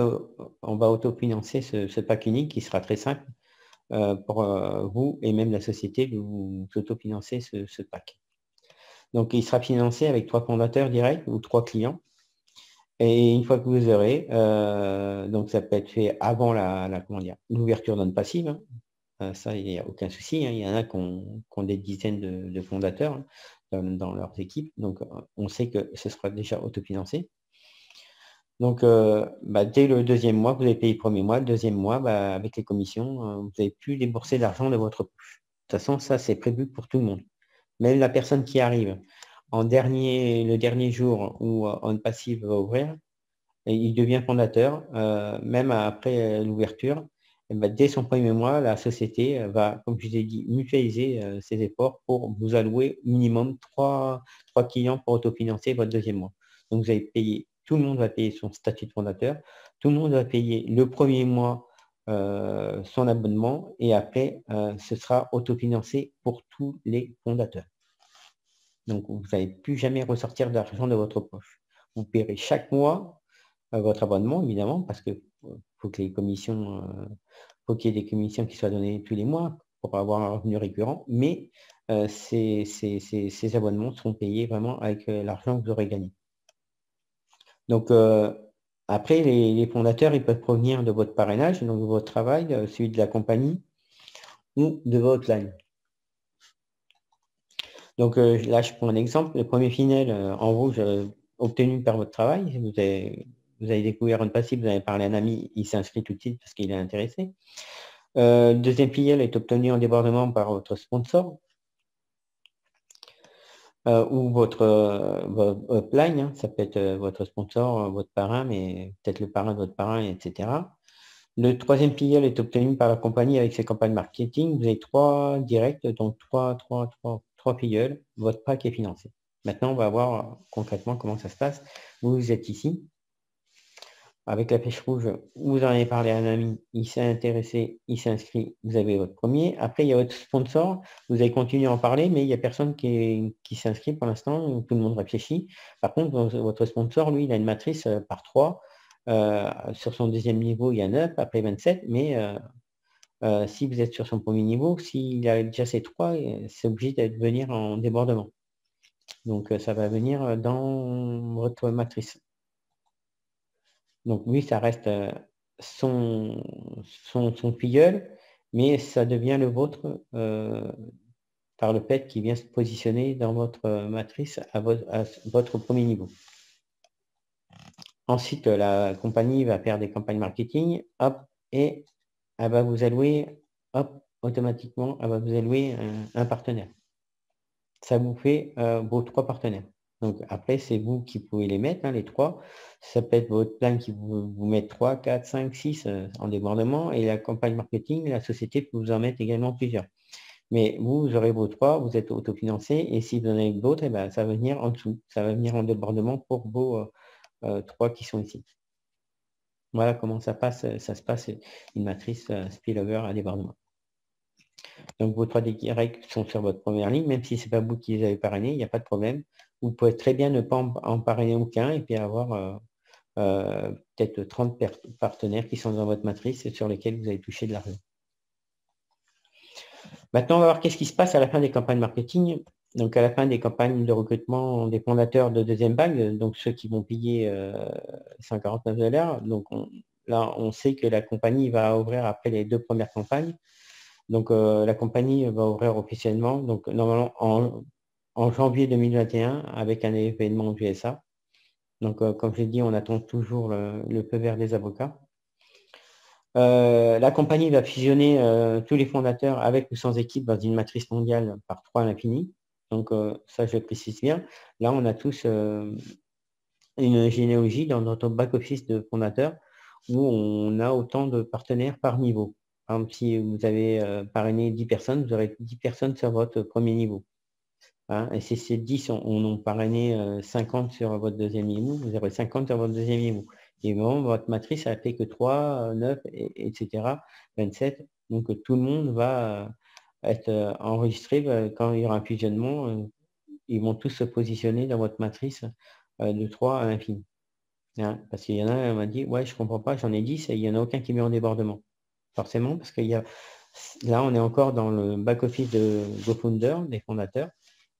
on va autofinancer ce pack unique qui sera très simple pour vous et même la société de vous autofinancer ce pack. Donc, il sera financé avec 3 fondateurs directs ou 3 clients. Et une fois que vous aurez, donc ça peut être fait avant l'ouverture d'un passive. Ça, il n'y a aucun souci. Il y en a qui ont des dizaines de fondateurs dans leurs équipes. Donc, on sait que ce sera déjà autofinancé. Donc, dès le deuxième mois, vous avez payé le premier mois, le deuxième mois, avec les commissions, vous n'avez plus déboursé d'argent de votre poche. De toute façon, ça, c'est prévu pour tout le monde. Même la personne qui arrive le dernier jour où On Passive va ouvrir, et il devient fondateur, même après l'ouverture, dès son premier mois, la société va, comme je vous ai dit, mutualiser ses efforts pour vous allouer minimum 3 clients pour autofinancer votre deuxième mois. Donc, vous allez payer, tout le monde va payer son statut de fondateur, tout le monde va payer le premier mois son abonnement et après, ce sera autofinancé pour tous les fondateurs. Donc, vous n'allez plus jamais ressortir d'argent de votre poche. Vous paierez chaque mois votre abonnement, évidemment, parce que faut que les commissions, faut qu'il y ait des commissions qui soient données tous les mois pour avoir un revenu récurrent, mais ces abonnements seront payés vraiment avec l'argent que vous aurez gagné. Donc, après, les fondateurs, ils peuvent provenir de votre parrainage, donc de votre travail, celui de la compagnie ou de votre line. Donc, là, je prends un exemple. Le premier funnel en rouge obtenu par votre travail, vous avez découvert une passive, vous avez parlé à un ami, il s'inscrit tout de suite parce qu'il est intéressé. Le deuxième filiale est obtenu en débordement par votre sponsor ou votre upline, hein, ça peut être votre sponsor, votre parrain, mais peut-être le parrain de votre parrain, etc. Le troisième filiale est obtenu par la compagnie avec ses campagnes marketing. Vous avez 3 directs, donc 3 filiales. Votre pack est financé. Maintenant, on va voir concrètement comment ça se passe. Vous êtes ici. Avec la flèche rouge, vous en avez parlé à un ami, il s'est intéressé, il s'est inscrit, vous avez votre premier. Après, il y a votre sponsor, vous avez continué à en parler, mais il n'y a personne qui s'inscrit pour l'instant, tout le monde réfléchit. Par contre, votre sponsor, lui, il a une matrice par 3. Sur son deuxième niveau, il y a 9, après 27, mais si vous êtes sur son premier niveau, s'il a déjà ces 3, c'est obligé de venir en débordement. Donc, ça va venir dans votre matrice. Donc lui, ça reste son filleul, mais ça devient le vôtre par le fait qu'il vient se positionner dans votre matrice à votre premier niveau. Ensuite, la compagnie va faire des campagnes marketing, hop, et elle va vous allouer, hop, automatiquement, elle va vous allouer un partenaire. Ça vous fait vos 3 partenaires. Donc après, c'est vous qui pouvez les mettre, hein, les 3. Ça peut être votre plan qui vous met 3, 4, 5, 6 en débordement et la campagne marketing, la société peut vous en mettre également plusieurs. Mais vous aurez vos 3, vous êtes autofinancé et si vous en avez d'autres, eh ben, ça va venir en dessous. Ça va venir en débordement pour vos 3 qui sont ici. Voilà comment ça se passe une matrice spillover à débordement. Donc vos 3 directs sont sur votre première ligne, même si ce n'est pas vous qui les avez parrainés, il n'y a pas de problème. Vous pouvez très bien ne pas en parrainer aucun et puis avoir peut-être 30 partenaires qui sont dans votre matrice et sur lesquels vous avez touché de l'argent. Maintenant, on va voir qu'est-ce qui se passe à la fin des campagnes marketing. Donc à la fin des campagnes de recrutement des fondateurs de deuxième vague, donc ceux qui vont payer 149 $. Donc là, on sait que la compagnie va ouvrir après les 2 premières campagnes. Donc la compagnie va ouvrir officiellement. Donc normalement en janvier 2021 avec un événement aux USA. Donc, comme je l'ai dit, on attend toujours le feu vert des avocats. La compagnie va fusionner tous les fondateurs avec ou sans équipe dans une matrice mondiale par 3 à l'infini. Donc, ça, je le précise bien. Là, on a tous une généalogie dans notre back-office de fondateurs où on a autant de partenaires par niveau. Par exemple, si vous avez parrainé 10 personnes, vous aurez 10 personnes sur votre premier niveau. Hein, et si ces 10 ont parrainé 50 sur votre deuxième niveau, vous aurez 50 sur votre deuxième niveau. Et vraiment, votre matrice, elle fait que 3, 9, etc., 27. Donc, tout le monde va être enregistré quand il y aura un fusionnement. Ils vont tous se positionner dans votre matrice de 3 à l'infini. Hein, parce qu'il y en a, elle m'a dit, ouais, je comprends pas, j'en ai 10 et il n'y en a aucun qui met en débordement. Forcément, parce qu'il y a, là, on est encore dans le back-office de GoFounder, des fondateurs,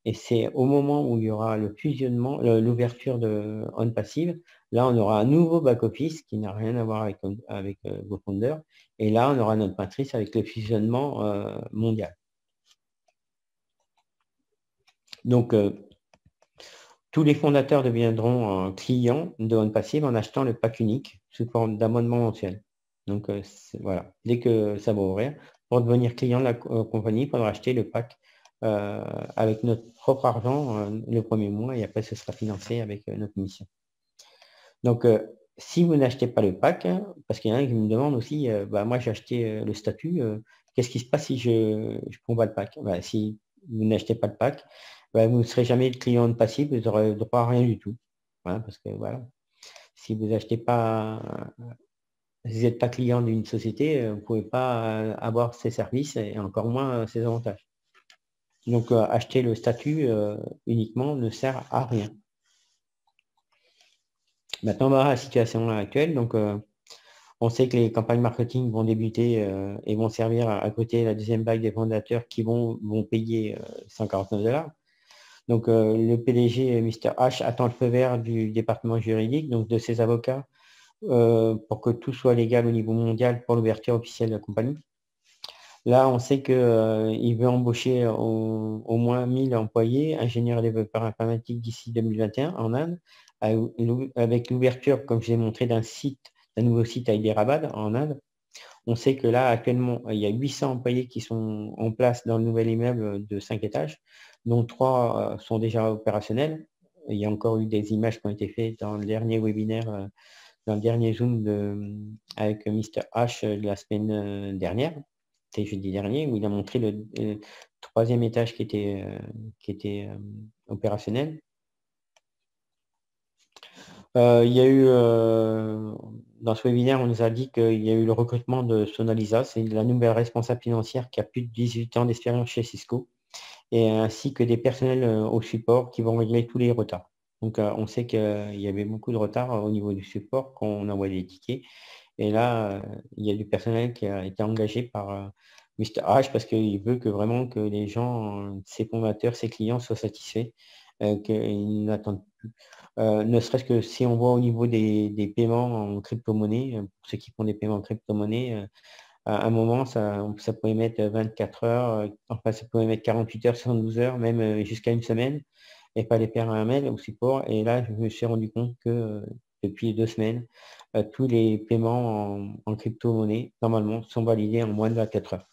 et c'est au moment où il y aura le fusionnement, l'ouverture de OnPassive, là, on aura un nouveau back-office qui n'a rien à voir avec GoFounder, et là, on aura notre matrice avec le fusionnement mondial. Donc, tous les fondateurs deviendront clients de OnPassive en achetant le pack unique sous forme d'abonnement mensuel. Donc, voilà, dès que ça va ouvrir, pour devenir client de la compagnie, il faudra acheter le pack avec notre propre argent le premier mois et après, ce sera financé avec notre commission. Donc, si vous n'achetez pas le pack, parce qu'il y en a qui me demandent aussi, moi j'ai acheté le statut, qu'est-ce qui se passe si je ne prends pas le pack? Si vous n'achetez pas le pack, vous ne serez jamais le client de passif, vous n'aurez droit à rien du tout. Hein, parce que voilà, si vous n'achetez pas, si vous n'êtes pas client d'une société, vous ne pouvez pas avoir ses services et encore moins ses avantages. Donc, acheter le statut uniquement ne sert à rien. Maintenant, on va voir la situation actuelle. Donc, on sait que les campagnes marketing vont débuter et vont servir à côté la deuxième vague des fondateurs qui vont payer 149 $. Donc, le PDG, Mr. H, attend le feu vert du département juridique, donc de ses avocats, pour que tout soit légal au niveau mondial pour l'ouverture officielle de la compagnie. Là, on sait qu'il veut embaucher au moins 1000 employés, ingénieurs et développeurs informatiques d'ici 2021 en Inde, avec l'ouverture, comme je l'ai montré, d'un nouveau site à Hyderabad en Inde. On sait que là, actuellement, il y a 800 employés qui sont en place dans le nouvel immeuble de 5 étages, dont 3 sont déjà opérationnels. Il y a encore eu des images qui ont été faites dans le dernier webinaire, dans le dernier Zoom avec Mr. H de la semaine dernière, c'était jeudi dernier, où il a montré le 3e étage qui était opérationnel. Il y a eu, dans ce webinaire, on nous a dit qu'il y a eu le recrutement de Sonalisa, c'est la nouvelle responsable financière qui a plus de 18 ans d'expérience chez Cisco, et ainsi que des personnels au support qui vont régler tous les retards. Donc, on sait qu'il y avait beaucoup de retard au niveau du support quand on envoie des tickets. Et là, il y a du personnel qui a été engagé par Mr. H parce qu'il veut vraiment que les gens, ses fondateurs, ses clients soient satisfaits, qu'ils n'attendent plus. Ne serait-ce que si on voit au niveau des paiements en crypto-monnaie, pour ceux qui font des paiements en crypto-monnaie, à un moment, ça pouvait mettre 24 heures, enfin ça pouvait mettre 48 heures, 72 heures, même jusqu'à une semaine, et pas les faire un mail au support. Et là, je me suis rendu compte que depuis 2 semaines, tous les paiements en crypto-monnaie, normalement, sont validés en moins de 24 heures.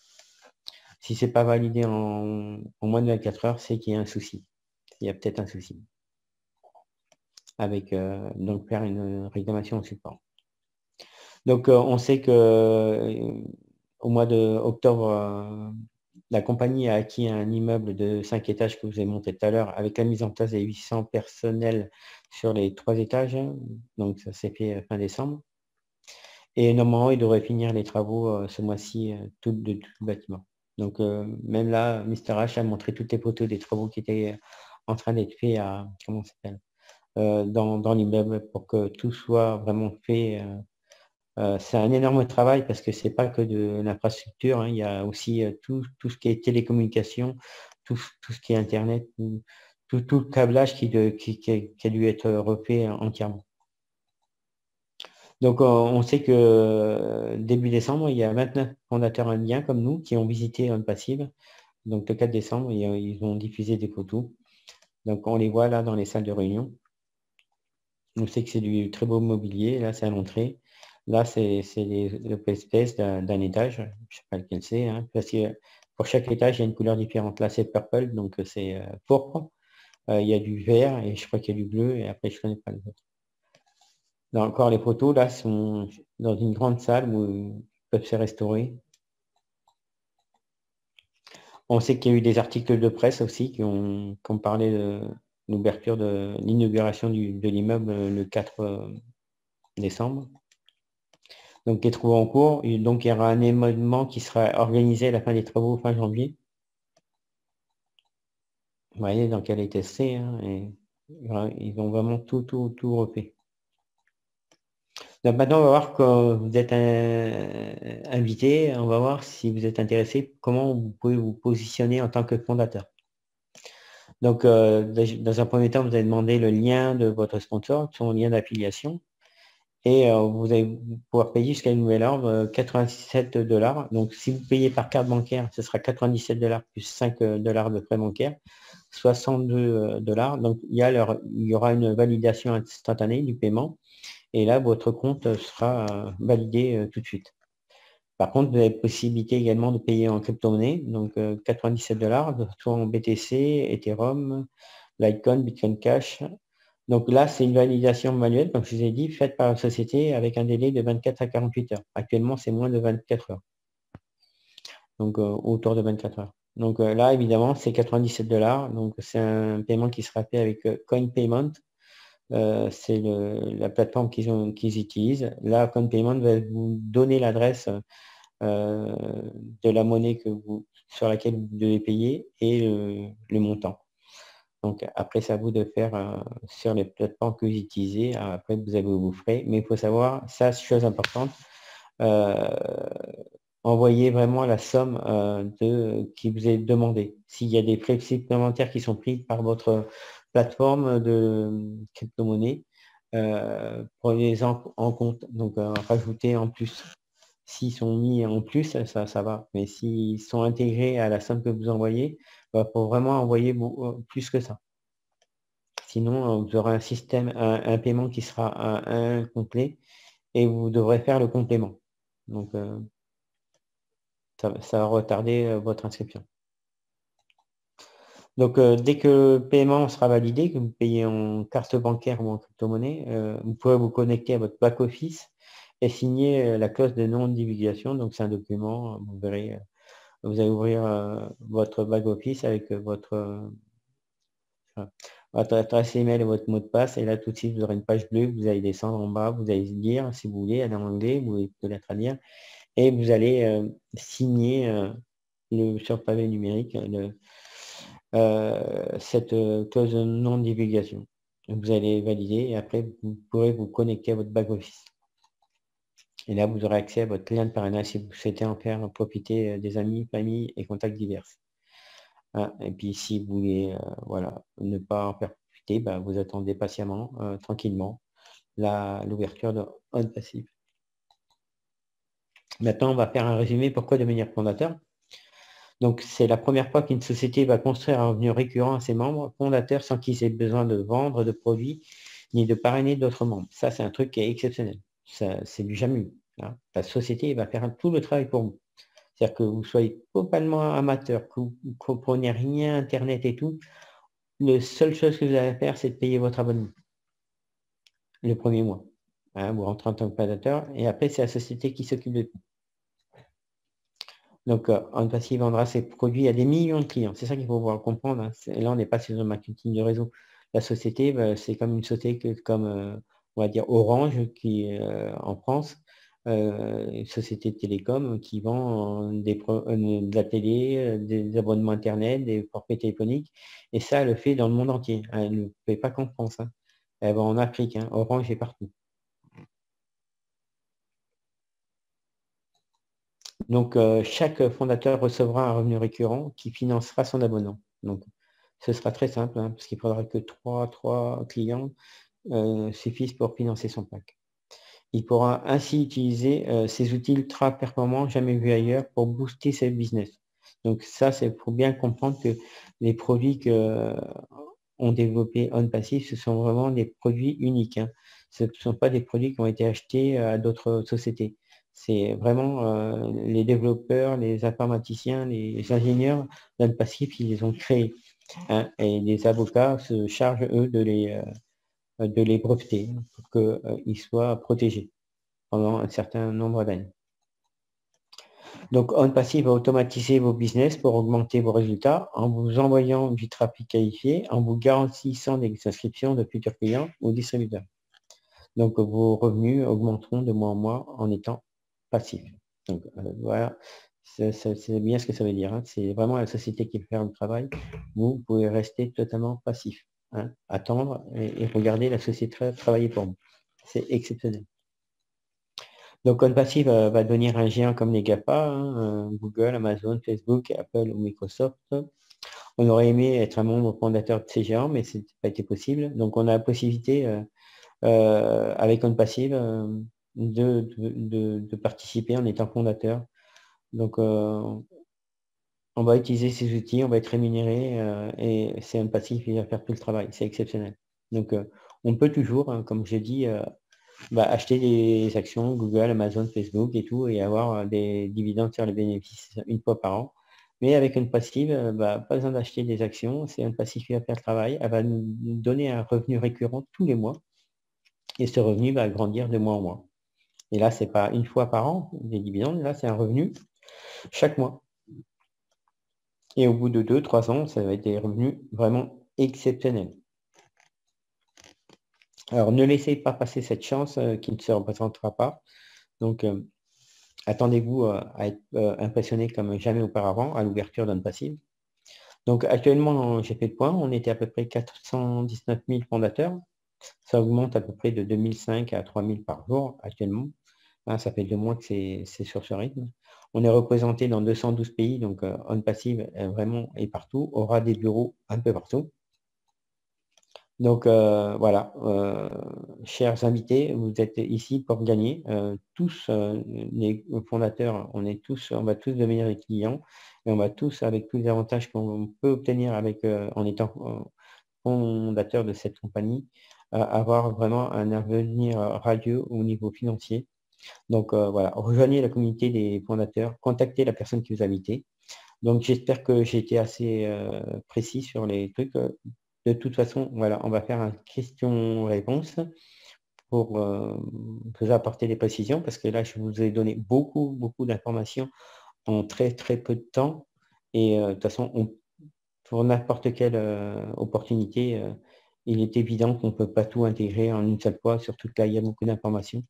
Si ce n'est pas validé en moins de 24 heures, c'est qu'il y a un souci. Il y a peut-être un souci. Avec donc faire une réclamation au support. Donc, on sait que au mois d'octobre, la compagnie a acquis un immeuble de 5 étages que vous avez montré tout à l'heure avec la mise en place des 800 personnels sur les 3 étages. Donc, ça s'est fait fin décembre. Et normalement, il devrait finir les travaux ce mois-ci de tout le bâtiment. Donc, même là, Mr. H a montré toutes les photos des travaux qui étaient en train d'être faits à, comment ça s'appelle, dans l'immeuble pour que tout soit vraiment fait. C'est un énorme travail parce que c'est pas que de l'infrastructure, hein, il y a aussi tout ce qui est télécommunication, tout ce qui est Internet, tout le câblage qui a dû être refait entièrement. Donc, on sait que début décembre, il y a 29 fondateurs indiens comme nous qui ont visité OnPassive. Donc, le 4 décembre, ils ont diffusé des photos. Donc, on les voit là dans les salles de réunion. On sait que c'est du très beau mobilier. Là, c'est à l'entrée. Là, c'est l'open space d'un étage. Je ne sais pas lequel c'est, hein, parce que pour chaque étage, il y a une couleur différente. Là, c'est purple, donc c'est pourpre. Il y a du vert et je crois qu'il y a du bleu. Et après, je ne connais pas les autres. Là, encore, les photos, là, sont dans une grande salle où ils peuvent se restaurer. On sait qu'il y a eu des articles de presse aussi qui ont parlé de l'ouverture de l'inauguration de l'immeuble le 4 décembre. Donc, qui est trouvé en cours. Et donc, il y aura un événement qui sera organisé à la fin des travaux fin janvier. Vous voyez, donc elle est testée, hein, et ils ont vraiment tout refait. Donc maintenant, on va voir quand vous êtes invité, on va voir si vous êtes intéressé, comment vous pouvez vous positionner en tant que fondateur. Donc, dans un premier temps, vous allez demander le lien de votre sponsor, son lien d'affiliation, et vous allez pouvoir payer jusqu'à une nouvelle ordre 87 $. Donc, si vous payez par carte bancaire, ce sera 97 $ plus 5 $ de frais bancaires, 62 $. Donc, il y aura une validation instantanée du paiement, et là, votre compte sera validé tout de suite. Par contre, vous avez possibilité également de payer en crypto-monnaie, donc 97 $, soit en BTC, Ethereum, Litecoin, Bitcoin Cash. Donc là, c'est une validation manuelle, comme je vous ai dit, faite par la société avec un délai de 24 à 48 heures. Actuellement, c'est moins de 24 heures. Donc autour de 24 heures. Donc là, évidemment, c'est 97 $. Donc c'est un paiement qui sera fait avec Coin Payment. C'est la plateforme qu'ils utilisent. Là, Coin Payment va vous donner l'adresse de la monnaie sur laquelle vous devez payer et le montant. Donc après, c'est à vous de faire sur les plateformes que vous utilisez. Après, vous avez vos frais. Mais il faut savoir, ça, chose importante, envoyez vraiment la somme qui vous est demandée. S'il y a des frais supplémentaires qui sont pris par votre plateforme de crypto-monnaie, prenez-en en compte. Donc rajoutez en plus. S'ils sont mis en plus, ça va. Mais s'ils sont intégrés à la somme que vous envoyez, il faut vraiment envoyer plus que ça. Sinon, vous aurez un système, un paiement qui sera incomplet et vous devrez faire le complément. Donc, ça va retarder votre inscription. Donc, dès que le paiement sera validé, que vous payez en carte bancaire ou en crypto-monnaie, vous pourrez vous connecter à votre back-office et signer la clause de non-divulgation. Donc, c'est un document, vous verrez, vous allez ouvrir votre back-office avec votre adresse email et votre mot de passe. Et là, tout de suite, vous aurez une page bleue. Vous allez descendre en bas. Vous allez lire, si vous voulez, aller en anglais. Vous pouvez la traduire. Et vous allez signer sur le pavé numérique cette clause de non-divulgation. Vous allez valider et après, vous pourrez vous connecter à votre back-office. Et là, vous aurez accès à votre lien de parrainage si vous souhaitez en faire profiter des amis, familles et contacts divers. Et puis, si vous voulez voilà, ne pas en faire profiter, vous attendez patiemment, tranquillement, l'ouverture de On Passive. Maintenant, on va faire un résumé pourquoi devenir fondateur. Donc, c'est la première fois qu'une société va construire un revenu récurrent à ses membres fondateurs sans qu'ils aient besoin de vendre de produits ni de parrainer d'autres membres. Ça, c'est un truc qui est exceptionnel. C'est du jamais vu. Hein. La société va faire tout le travail pour vous. C'est-à-dire que vous soyez totalement amateur, que vous ne compreniez rien, Internet et tout. La seule chose que vous avez à faire, c'est de payer votre abonnement le premier mois. Hein, vous rentrez en tant que fondateur et après, c'est la société qui s'occupe de tout. Donc, On Passive vendra ses produits à des millions de clients. C'est ça qu'il faut pouvoir comprendre. Hein. Là, on n'est pas sur le marketing de réseau. La société, c'est comme une société comme, on va dire, Orange, qui est en France, une société de télécom qui vend de la télé, des abonnements Internet, des forfaits téléphoniques. Et ça, elle le fait dans le monde entier. Hein. Elle ne fait pas qu'en France. Hein. Elle va en Afrique. Hein. Orange est partout. Donc, chaque fondateur recevra un revenu récurrent qui financera son abonnement. Donc, ce sera très simple, hein, parce qu'il faudra que trois clients suffisent pour financer son pack. Il pourra ainsi utiliser ces outils ultra performants jamais vus ailleurs pour booster ses business. Donc ça, c'est pour bien comprendre que les produits ont développé OnPassive, ce sont vraiment des produits uniques, hein. Ce ne sont pas des produits qui ont été achetés à d'autres sociétés. C'est vraiment les développeurs, les informaticiens, les ingénieurs d'OnPassive qui les ont créés, hein, et les avocats se chargent, eux, de les breveter pour qu'ils soient protégés pendant un certain nombre d'années. Donc, OnPassive va automatiser vos business pour augmenter vos résultats en vous envoyant du trafic qualifié, en vous garantissant des inscriptions de futurs clients ou distributeurs. Donc, vos revenus augmenteront de mois en mois en étant passifs. Donc, voilà, c'est bien ce que ça veut dire, hein. C'est vraiment la société qui fait faire le travail. Vous pouvez rester totalement passif, hein, attendre et regarder la société travailler pour vous. C'est exceptionnel. Donc, OnPassive va devenir un géant comme les GAFA, hein, Google, Amazon, Facebook, Apple ou Microsoft. On aurait aimé être un membre fondateur de ces géants, mais ce n'a pas été possible. Donc, on a la possibilité, avec OnPassive, de participer en étant fondateur. Donc, on va utiliser ces outils, on va être rémunéré, et c'est OnPassive qui va faire tout le travail. C'est exceptionnel. Donc, on peut toujours, hein, comme je dis, acheter des actions Google, Amazon, Facebook et tout, et avoir des dividendes sur les bénéfices une fois par an. Mais avec OnPassive, pas besoin d'acheter des actions, c'est OnPassive qui va faire le travail, elle va nous donner un revenu récurrent tous les mois, et ce revenu va grandir de mois en mois. Et là, c'est pas une fois par an des dividendes, là c'est un revenu chaque mois. Et au bout de 2-3 ans, ça va être des revenus vraiment exceptionnels. Alors, ne laissez pas passer cette chance qui ne se représentera pas. Donc, attendez-vous à être impressionné comme jamais auparavant à l'ouverture d'OnPassive. Donc, actuellement, j'ai fait le point, on était à peu près 419 000 fondateurs. Ça augmente à peu près de 2005 à 3000 par jour actuellement. Hein, ça fait 2 mois que c'est sur ce rythme. On est représenté dans 212 pays, donc OnPassive vraiment est partout, aura des bureaux un peu partout. Donc voilà, chers invités, vous êtes ici pour gagner. Tous les fondateurs, on va tous devenir des clients et on va tous, avec tous les avantages qu'on peut obtenir en étant fondateur de cette compagnie, avoir vraiment un avenir radieux au niveau financier. Donc voilà, rejoignez la communauté des fondateurs, contactez la personne qui vous a invité. Donc j'espère que j'ai été assez précis sur les trucs. De toute façon, voilà, on va faire un question-réponse pour vous apporter des précisions, parce que là, je vous ai donné beaucoup d'informations en très peu de temps. Et de toute façon, pour n'importe quelle opportunité, il est évident qu'on ne peut pas tout intégrer en une seule fois, surtout que là, il y a beaucoup d'informations.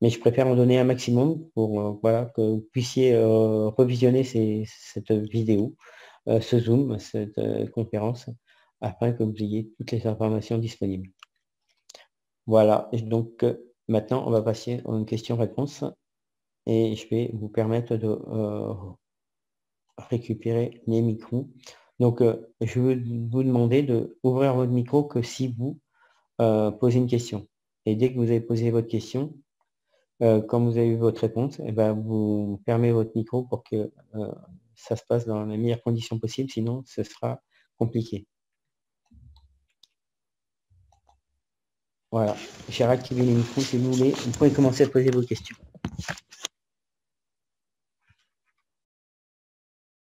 Mais je préfère en donner un maximum pour voilà, que vous puissiez revisionner cette vidéo, ce Zoom, cette conférence, afin que vous ayez toutes les informations disponibles. Voilà, et donc maintenant on va passer à une question-réponse et je vais vous permettre de récupérer les micros. Donc je vais vous demander d'ouvrir votre micro que si vous posez une question. Et dès que vous avez posé votre question, quand vous avez eu votre réponse, vous fermez votre micro pour que ça se passe dans les meilleures conditions possibles, sinon ce sera compliqué. Voilà, j'ai réactivé les micros si vous voulez. Vous pouvez commencer à poser vos questions.